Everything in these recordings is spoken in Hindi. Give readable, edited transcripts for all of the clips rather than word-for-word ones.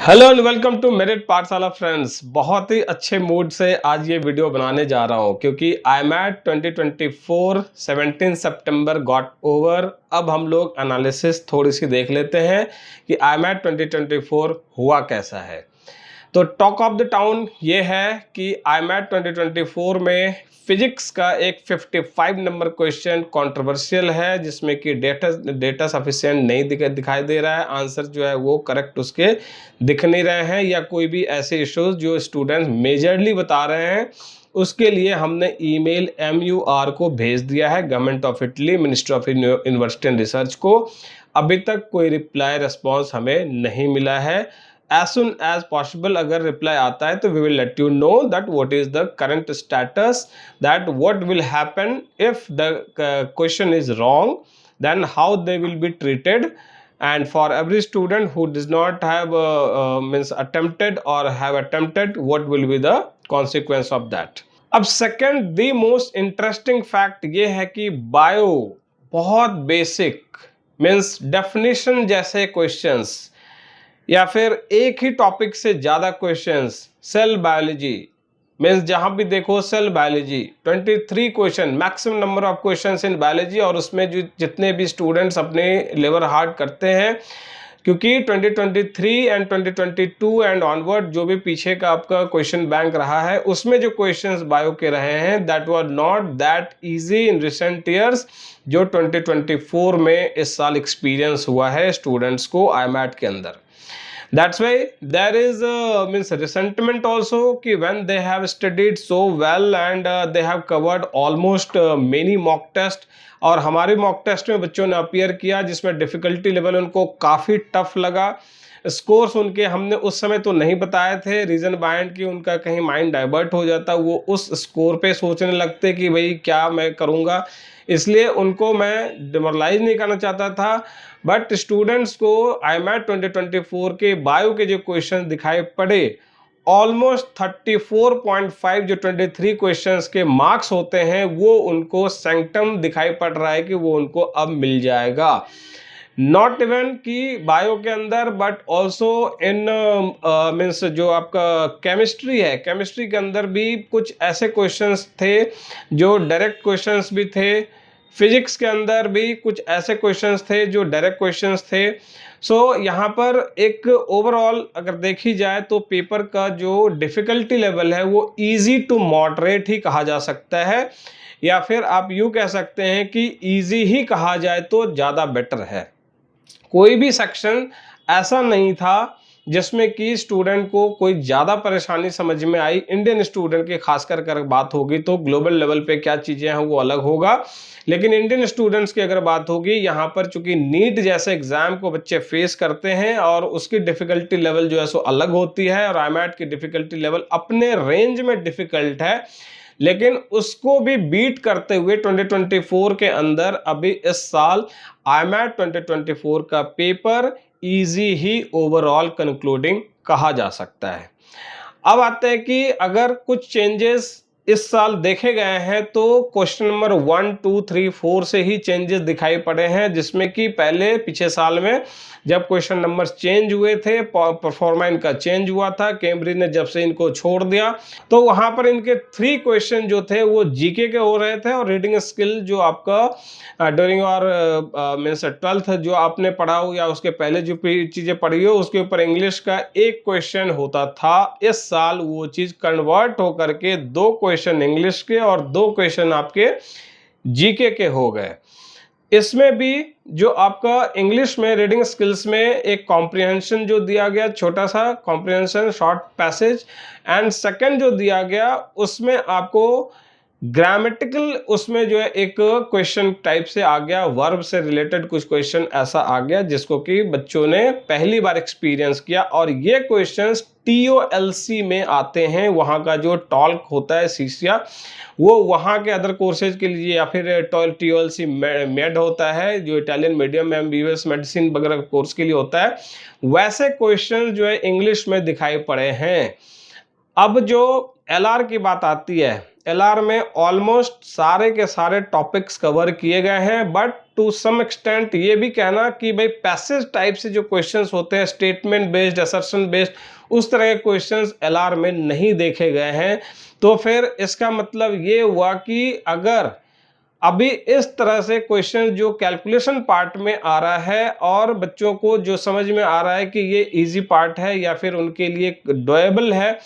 Hello and welcome to Merit Pathshala friends. बहुत ही अच्छे मूड से आज ये वीडियो बनाने जा रहा हूँ क्योंकि IMAT 2024 17 सितंबर गॉट ओवर। अब हम लोग एनालिसिस थोड़ी सी देख लेते हैं कि IMAT 2024 हुआ कैसा है। तो टॉक ऑफ द टाउन ये है कि IMAT 2024 में फिजिक्स का एक 55 नंबर क्वेश्चन कंट्रोवर्शियल है, जिसमें कि डेटा सफिशिएंट नहीं दिखाई दे रहा है। आंसर जो है वो करेक्ट उसके दिख नहीं रहे हैं, या कोई भी ऐसे इश्यूज जो स्टूडेंट्स मेजरली बता रहे हैं। उसके लिए हमने ईमेल MUR को भेज दिया है, government of Italy, ministry of university and research को। अभी तक कोई रिप्लाई रिस्पॉन्स हमें नहीं मिला है। as soon as possible अगर रिप्लाई आता है तो we will let you know that what is the current status, that what will happen if the question is wrong, then how they will be treated, and for every student who does not have means attempted or have attempted, what will be the consequence of that. अब second the most interesting fact ये है कि बायो बहुत बेसिक मीन्स डेफिनेशन जैसे क्वेश्चंस या फिर एक ही टॉपिक से ज्यादा क्वेश्चंस, सेल बायोलॉजी मीन्स जहां भी देखो cell biology 23 question, maximum number of questions in biology. और उसमें जो जितने भी स्टूडेंट्स अपने लेवर हार्ड करते हैं, क्योंकि 2023 एंड 2022 एंड ऑनवर्ड जो भी पीछे का आपका क्वेश्चन बैंक रहा है, उसमें जो क्वेश्चंस बायो के रहे हैं that were not that easy in recent years, जो 2024 में इस साल एक्सपीरियंस हुआ है स्टूडेंट्स को IMAT के अंदर। That's why there is means resentment also कि when they have studied so well and they have covered almost many mock test, और हमारे मॉक टेस्ट में बच्चों ने अपीयर किया जिसमें डिफिकल्टी लेवल उनको काफ़ी टफ लगा। स्कोर्स उनके हमने उस समय तो नहीं बताए थे, रीज़न बाइंड कि उनका कहीं माइंड डाइवर्ट हो जाता, वो उस स्कोर पे सोचने लगते कि भाई क्या मैं करूँगा, इसलिए उनको मैं डिमोरलाइज नहीं करना चाहता था। बट स्टूडेंट्स को IMAT 2024 के बायो के जो क्वेश्चन दिखाई पड़े, ऑलमोस्ट 34.5 जो 23 क्वेश्चंस के मार्क्स होते हैं वो उनको सैंक्टम दिखाई पड़ रहा है कि वो उनको अब मिल जाएगा। नॉट इवन कि बायो के अंदर बट ऑल्सो इन मीन्स जो आपका केमिस्ट्री है, केमिस्ट्री के अंदर भी कुछ ऐसे क्वेश्चंस थे जो डायरेक्ट क्वेश्चंस भी थे। फिजिक्स के अंदर भी कुछ ऐसे क्वेश्चंस थे जो डायरेक्ट क्वेश्चंस थे। सो यहाँ पर एक ओवरऑल अगर देखी जाए तो पेपर का जो डिफ़िकल्टी लेवल है वो इजी टू मॉडरेट ही कहा जा सकता है, या फिर आप यूँ कह सकते हैं कि इजी ही कहा जाए तो ज़्यादा बेटर है। कोई भी सेक्शन ऐसा नहीं था जिसमें कि स्टूडेंट को कोई ज़्यादा परेशानी समझ में आई। इंडियन स्टूडेंट की खासकर अगर बात होगी तो ग्लोबल लेवल पे क्या चीज़ें हैं वो अलग होगा, लेकिन इंडियन स्टूडेंट्स की अगर बात होगी यहाँ पर, चूंकि नीट जैसे एग्जाम को बच्चे फेस करते हैं और उसकी डिफ़िकल्टी लेवल जो है सो अलग होती है, और IMAT की डिफ़िकल्टी लेवल अपने रेंज में डिफ़िकल्ट है, लेकिन उसको भी बीट करते हुए 2024 के अंदर अभी इस साल IMAT 2024 का पेपर इजी ही ओवरऑल कंक्लूडिंग कहा जा सकता है। अब आते हैं कि अगर कुछ चेंजेस इस साल देखे गए हैं तो क्वेश्चन नंबर 1, 2, 3, 4 से ही चेंजेस दिखाई पड़े हैं, जिसमें कि पहले पिछले साल में जब क्वेश्चन नंबर चेंज हुए थे, परफॉर्मा इनका चेंज हुआ था, कैम्ब्रिज ने जब से इनको छोड़ दिया तो वहां पर इनके 3 क्वेश्चन जो थे वो जीके के हो रहे थे, और रीडिंग स्किल जो आपका ड्यूरिंग और मीन्स 12th जो आपने पढ़ा हो या उसके पहले जो चीजें पढ़ी हो उसके ऊपर इंग्लिश का एक क्वेश्चन होता था। इस साल वो चीज कन्वर्ट होकर के 2 क्वेश्चन इंग्लिश के और 2 क्वेश्चन आपके जीके के हो गए। इसमें भी जो आपका इंग्लिश में रीडिंग स्किल्स में एक कॉम्प्रिहेंशन जो दिया गया, छोटा सा comprehension short passage, and second जो दिया गया उसमें आपको ग्रामेटिकल, उसमें जो है एक क्वेश्चन टाइप से आ गया, वर्ब से रिलेटेड कुछ क्वेश्चन ऐसा आ गया जिसको कि बच्चों ने पहली बार एक्सपीरियंस किया, और ये क्वेश्चंस TOLC में आते हैं। वहाँ का जो टॉल्क होता है सीसिया, वो वहाँ के अदर कोर्सेज के लिए या फिर TOLC मेड होता है जो इटालियन मीडियम में MBBS मेडिसिन वगैरह कोर्स के लिए होता है। वैसे क्वेश्चन जो है इंग्लिश में दिखाई पड़े हैं। अब जो एलआर की बात आती है, एलआर में ऑलमोस्ट सारे के सारे टॉपिक्स कवर किए गए हैं, बट टू सम एक्सटेंट ये भी कहना कि भाई पैसेज टाइप से जो क्वेश्चंस होते हैं, स्टेटमेंट बेस्ड, असर्शन बेस्ड, उस तरह के क्वेश्चंस एलआर में नहीं देखे गए हैं। तो फिर इसका मतलब ये हुआ कि अगर अभी इस तरह से क्वेश्चन जो कैलकुलेशन पार्ट में आ रहा है और बच्चों को जो समझ में आ रहा है कि ये इजी पार्ट है या फिर उनके लिए डोएबल है,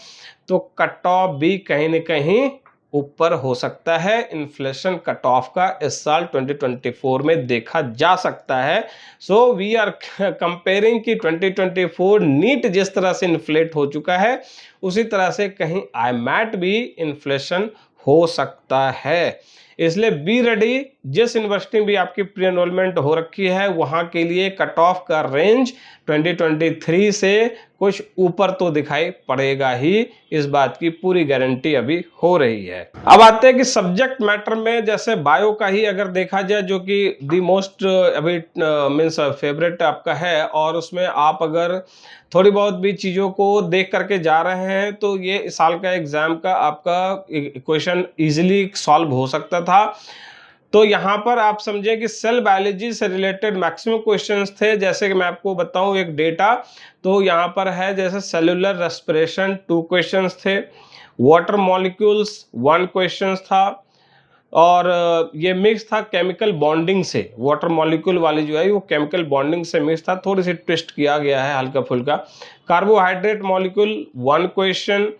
तो कट ऑफ भी कहीं न कहीं ऊपर हो सकता है। इन्फ्लेशन कट ऑफ का इस साल 2024 में देखा जा सकता है। सो वी आर कंपेयरिंग कि 2024 नीट जिस तरह से इन्फ्लेट हो चुका है, उसी तरह से कहीं आईमैट भी इन्फ्लेशन हो सकता है। इसलिए बी रेडी, जिस यूनिवर्सिटी भी आपकी प्री एनरोलमेंट हो रखी है वहां के लिए कट ऑफ का रेंज 2023 से कुछ ऊपर तो दिखाई पड़ेगा ही, इस बात की पूरी गारंटी अभी हो रही है। अब आते हैं कि सब्जेक्ट मैटर में, जैसे बायो का ही अगर देखा जाए, जो कि दी मोस्ट अभी मीन्स फेवरेट आपका है, और उसमें आप अगर थोड़ी बहुत भी चीज़ों को देख करके जा रहे हैं तो ये इस साल का एग्जाम का आपका क्वेश्चन इजीली सॉल्व हो सकता था। तो यहाँ पर आप समझें कि सेल बायोलॉजी से रिलेटेड मैक्सिमम क्वेश्चंस थे। जैसे कि मैं आपको बताऊं एक डेटा, तो यहाँ पर है जैसे सेलुलर रेस्पिरेशन 2 क्वेश्चंस थे, वाटर मॉलिक्यूल्स 1 क्वेश्चन था, और ये मिक्स था केमिकल बॉन्डिंग से, वाटर मॉलिक्यूल वाली जो है वो केमिकल बॉन्डिंग से मिक्स था, थोड़ी सी ट्विस्ट किया गया है हल्का फुल्का। Carbohydrate molecule 1 question,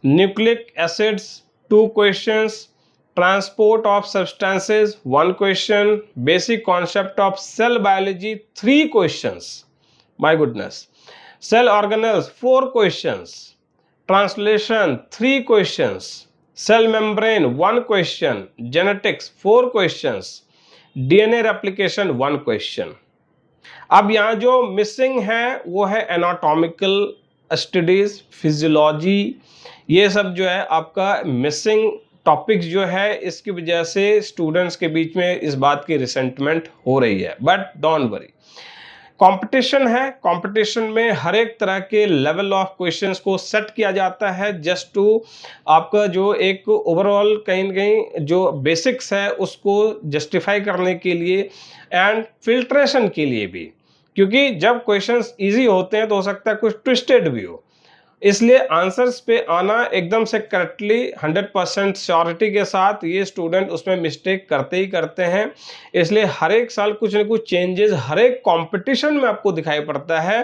nucleic acids 2 questions, transport of substances 1 question, basic concept of cell biology 3 questions, my goodness, cell organelles 4 questions, translation 3 questions, cell membrane 1 question, genetics 4 questions, DNA replication 1 question. अब यहाँ जो मिसिंग है वो है एनाटॉमिकल स्टडीज, फिजियोलॉजी, ये सब जो है आपका मिसिंग टॉपिक्स जो है, इसकी वजह से स्टूडेंट्स के बीच में इस बात की रिसेंटमेंट हो रही है। बट डोंट वरी, कंपटीशन है, कंपटीशन में हर एक तरह के लेवल ऑफ क्वेश्चंस को सेट किया जाता है जस्ट टू आपका जो एक ओवरऑल कहीं न कहीं जो बेसिक्स है उसको जस्टिफाई करने के लिए एंड फिल्ट्रेशन के लिए भी, क्योंकि जब क्वेश्चंस इजी होते हैं तो हो सकता है कुछ ट्विस्टेड भी हो, इसलिए आंसर्स पे आना एकदम से करेक्टली 100% श्योरिटी के साथ ये स्टूडेंट उसमें मिस्टेक करते ही करते हैं। इसलिए हर एक साल कुछ न कुछ चेंजेस हर एक कंपटीशन में आपको दिखाई पड़ता है।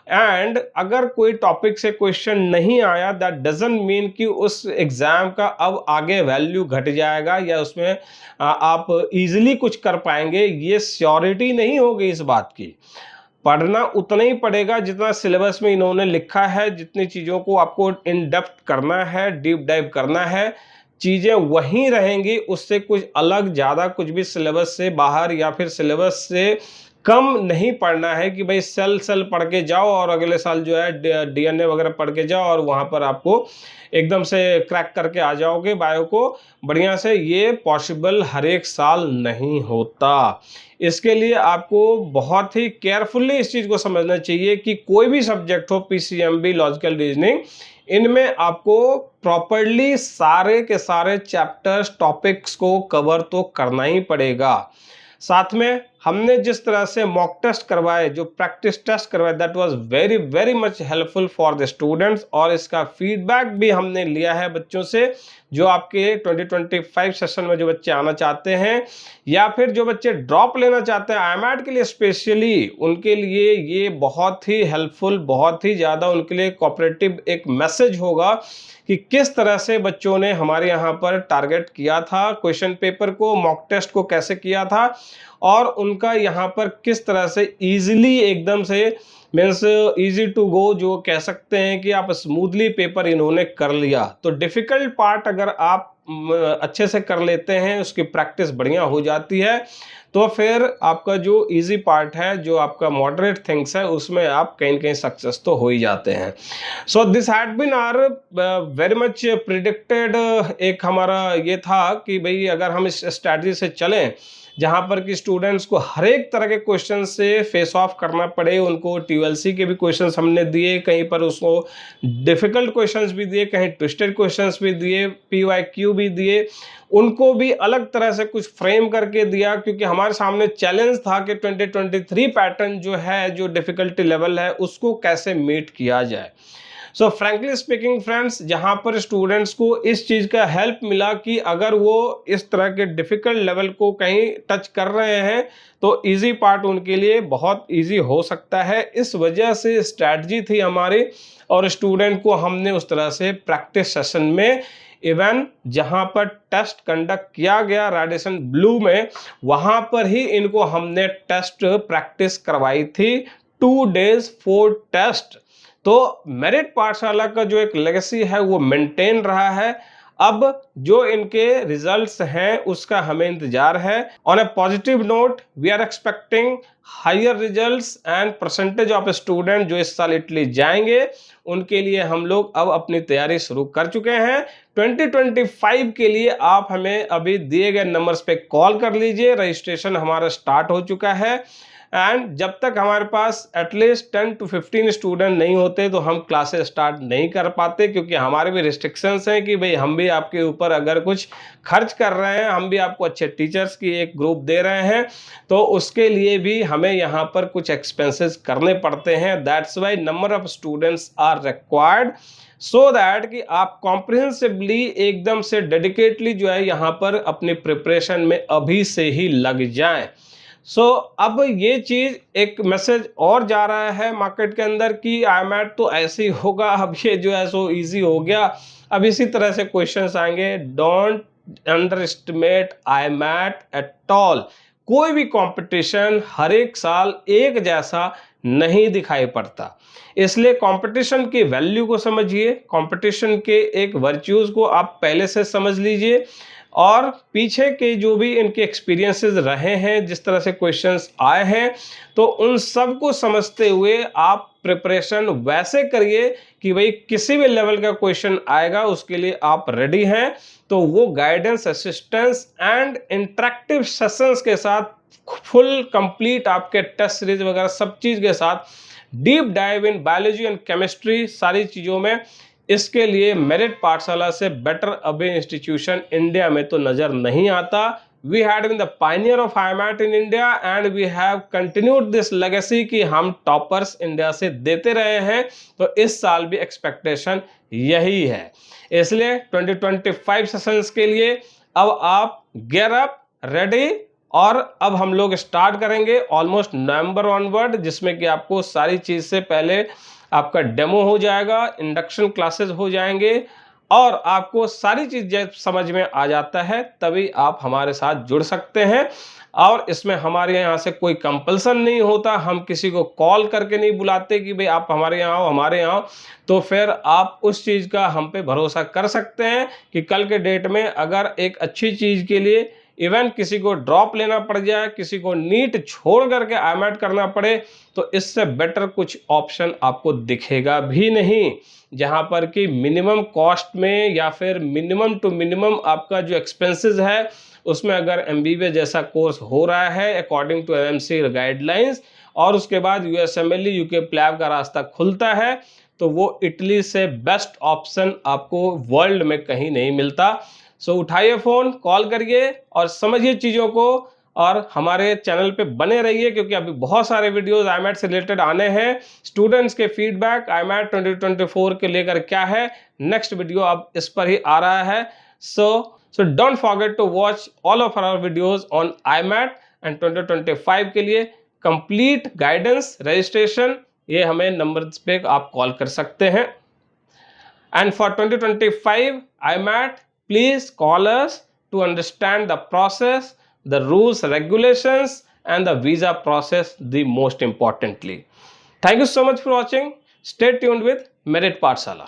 एंड अगर कोई टॉपिक से क्वेश्चन नहीं आया, दैट डजंट मीन कि उस एग्जाम का अब आगे वैल्यू घट जाएगा या उसमें आप इजीली कुछ कर पाएंगे, ये श्योरिटी नहीं होगी इस बात की। पढ़ना उतना ही पड़ेगा जितना सिलेबस में इन्होंने लिखा है, जितनी चीज़ों को आपको इन डेप्थ करना है, डीप डाइव करना है, चीज़ें वहीं रहेंगी, उससे कुछ अलग ज़्यादा कुछ भी सिलेबस से बाहर या फिर सिलेबस से कम नहीं पढ़ना है कि भाई सेल पढ़ के जाओ और अगले साल जो है डीएनए वगैरह पढ़ के जाओ और वहाँ पर आपको एकदम से क्रैक करके आ जाओगे बायो को बढ़िया से। ये पॉसिबल हर एक साल नहीं होता। इसके लिए आपको बहुत ही केयरफुली इस चीज़ को समझना चाहिए कि कोई भी सब्जेक्ट हो, पीसीएमबी, लॉजिकल रीजनिंग, इनमें आपको प्रॉपरली सारे के सारे चैप्टर्स, टॉपिक्स को कवर तो करना ही पड़ेगा। साथ में हमने जिस तरह से मॉक टेस्ट करवाए, जो प्रैक्टिस टेस्ट करवाए, that was very very much helpful for the students, और इसका फीडबैक भी हमने लिया है बच्चों से, जो आपके 2025 सेशन में जो बच्चे आना चाहते हैं या फिर जो बच्चे ड्रॉप लेना चाहते हैं आईमैट के लिए स्पेशली, उनके लिए ये बहुत ही हेल्पफुल, बहुत ही ज़्यादा उनके लिए कोऑपरेटिव एक मैसेज होगा कि किस तरह से बच्चों ने हमारे यहाँ पर टारगेट किया था क्वेश्चन पेपर को, मॉक टेस्ट को कैसे किया था, और उनका यहाँ पर किस तरह से इजीली एकदम से मीन्स इजी टू गो, जो कह सकते हैं कि आप स्मूथली पेपर इन्होंने कर लिया। तो डिफ़िकल्ट पार्ट अगर आप अच्छे से कर लेते हैं, उसकी प्रैक्टिस बढ़िया हो जाती है, तो फिर आपका जो इजी पार्ट है, जो आपका मॉडरेट थिंग्स है, उसमें आप कहीं न कहीं सक्सेस तो हो ही जाते हैं। So this had been are very much predicted, एक हमारा ये था कि भाई अगर हम इस स्ट्रैटेजी से चलें जहां पर कि स्टूडेंट्स को हर एक तरह के क्वेश्चन से फेस ऑफ करना पड़े। उनको TLC के भी क्वेश्चंस हमने दिए, कहीं पर उसको डिफिकल्ट क्वेश्चंस भी दिए, कहीं ट्विस्टेड क्वेश्चंस भी दिए, PYQ भी दिए, उनको भी अलग तरह से कुछ फ्रेम करके दिया, क्योंकि हमारे सामने चैलेंज था कि 2023 पैटर्न जो है, जो डिफिकल्टी लेवल है, उसको कैसे मीट किया जाए। सो फ्रैंकली स्पीकिंग फ्रेंड्स, जहां पर स्टूडेंट्स को इस चीज का हेल्प मिला कि अगर वो इस तरह के डिफिकल्ट लेवल को कहीं टच कर रहे हैं तो इजी पार्ट उनके लिए बहुत इजी हो सकता है। इस वजह से स्ट्रैटेजी थी हमारी, और स्टूडेंट को हमने उस तरह से प्रैक्टिस सेशन में, इवन जहां पर टेस्ट कंडक्ट किया गया रेडिएशन ब्लू में, वहां पर ही इनको हमने टेस्ट प्रैक्टिस करवाई थी। 2 days 4 टेस्ट। तो मेरिट पाठशाला का जो एक लेगेसी है वो मेंटेन रहा है। अब जो इनके रिजल्ट्स हैं उसका हमें इंतजार है। On a positive note, we are expecting higher results and percentage of student जो इस साल इटली जाएंगे, उनके लिए हम लोग अब अपनी तैयारी शुरू कर चुके हैं। 2025 के लिए आप हमें अभी दिए गए नंबर्स पे कॉल कर लीजिए। रजिस्ट्रेशन हमारा स्टार्ट हो चुका है, एंड जब तक हमारे पास एटलीस्ट 10 to 15 स्टूडेंट नहीं होते तो हम क्लासेस स्टार्ट नहीं कर पाते, क्योंकि हमारे भी रिस्ट्रिक्शंस हैं कि भाई हम भी आपके ऊपर अगर कुछ खर्च कर रहे हैं, हम भी आपको अच्छे टीचर्स की एक ग्रुप दे रहे हैं, तो उसके लिए भी हमें यहाँ पर कुछ एक्सपेंसेस करने पड़ते हैं। That's why number of students are required, so that कि आप कॉम्प्रिहेंसिवली एकदम से डेडिकेटली जो है यहाँ पर अपनी प्रिपरेशन में अभी से ही लग जाएं। अब ये चीज एक मैसेज और जा रहा है मार्केट के अंदर कि IMAT तो ऐसे ही होगा, अब ये जो है सो इजी हो गया, अब इसी तरह से क्वेश्चंस आएंगे। Don't under estimate IMAT at all. कोई भी कंपटीशन हर एक साल एक जैसा नहीं दिखाई पड़ता, इसलिए कंपटीशन की वैल्यू को समझिए, कंपटीशन के एक वर्च्यूज को आप पहले से समझ लीजिए, और पीछे के जो भी इनके एक्सपीरियंसेस रहे हैं, जिस तरह से क्वेश्चंस आए हैं, तो उन सब को समझते हुए आप प्रिपरेशन वैसे करिए कि भाई किसी भी लेवल का क्वेश्चन आएगा उसके लिए आप रेडी हैं। तो वो guidance, assistance and interactive sessions के साथ फुल कंप्लीट आपके टेस्ट सीरीज वगैरह सब चीज के साथ deep dive in biology and chemistry, सारी चीजों में, इसके लिए मेरिट पाठशाला से बेटर अभी इंस्टीट्यूशन इंडिया में तो नजर नहीं आता। We had been the pioneer of IMAT in India and we have continued this legacy कि हम टॉपर्स इंडिया से देते रहे हैं, तो इस साल भी एक्सपेक्टेशन यही है। इसलिए 2025 सेशंस के लिए अब आप गियर अप, रेडी, और अब हम लोग स्टार्ट करेंगे ऑलमोस्ट नवंबर ऑनवर्ड, जिसमें कि आपको सारी चीज से पहले आपका डेमो हो जाएगा, इंडक्शन क्लासेस हो जाएंगे, और आपको सारी चीज जब समझ में आ जाता है तभी आप हमारे साथ जुड़ सकते हैं। और इसमें हमारे यहाँ से कोई कंपल्सन नहीं होता, हम किसी को कॉल करके नहीं बुलाते कि भाई आप हमारे यहाँ आओ, हमारे यहाँ आओ। तो फिर आप उस चीज़ का हम पे भरोसा कर सकते हैं कि कल के डेट में अगर एक अच्छी चीज़ के लिए इवन किसी को ड्रॉप लेना पड़ जाए, किसी को नीट छोड़ करके IMAT करना पड़े, तो इससे बेटर कुछ ऑप्शन आपको दिखेगा भी नहीं, जहां पर कि मिनिमम कॉस्ट में या फिर मिनिमम टू मिनिमम आपका जो एक्सपेंसेस है उसमें अगर MBBS जैसा कोर्स हो रहा है अकॉर्डिंग टू NMC गाइडलाइंस, और उसके बाद USMLE UK प्लैब का रास्ता खुलता है, तो वो इटली से बेस्ट ऑप्शन आपको वर्ल्ड में कहीं नहीं मिलता। सो उठाइए फोन, कॉल करिए और समझिए चीज़ों को, और हमारे चैनल पे बने रहिए, क्योंकि अभी बहुत सारे वीडियोस IMAT से रिलेटेड आने हैं। स्टूडेंट्स के फीडबैक IMAT 2024 के लेकर क्या है, नेक्स्ट वीडियो अब इस पर ही आ रहा है। So don't forget to watch all of our videos on IMAT and 2025 के लिए कंप्लीट गाइडेंस, रजिस्ट्रेशन, ये हमें नंबर्स पे आप कॉल कर सकते हैं। And for 2025 IMAT, please call us to understand the process, the rules, regulations, and the visa process the most importantly. Thank you so much for watching. Stay tuned with Merit Pathshala.